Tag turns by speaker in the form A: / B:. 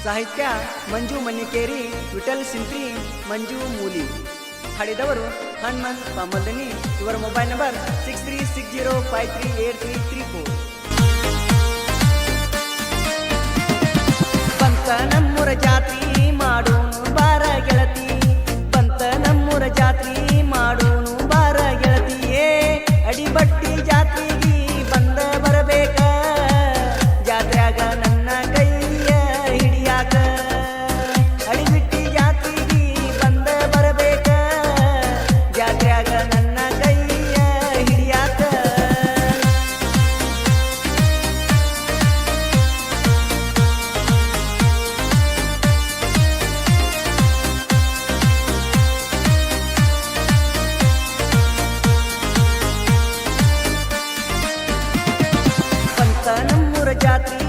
A: ಸಾಹಿತ್ಯ ಮಂಜು ಮನ್ನಿಕೇರಿ, ವಿಠಲ್ ಸಿಂತ್ರಿ, ಮಂಜು ಮೂಲಿ. ಹಾಡಿದವರು ಹನುಮಂತ್ ಪಾಮಲ್ದನಿ. ಇವರ mobile number 6360538334. ಬಂತ ನಮ್ಮೂರ ಜಾತ್ರಿ ಮಾಡೋನು ಬಾರ ಗೆಳತಿ, ಬಂತ ನಮ್ಮೂರ ಜಾತ್ರಿ ಮಾಡೋನು ಬಾರ ಗೆಳತಿಯೇ. ಅಡಿಬಟ್ಟಿ ಜಾತ್ರೆಗೆ ಬಂದ ಬರಬೇಕ, ಜಾತ್ರ್ಯಾಗ ನನ್ನ ಕೈಯ ಹಿಡಿಯಾಕ. ಅಡಿಬಿಟ್ಟಿ ಜಾತ್ರೆಗೆ ಬಂದ ಬರಬೇಕ, ಜಾತ್ರ್ಯಾಗ ನನ್ನ ಕೈಯ ಹಿಡಿಯಾಕ. ಬಂತ ನಮ್ಮೂರ ಜಾತ್ರೆ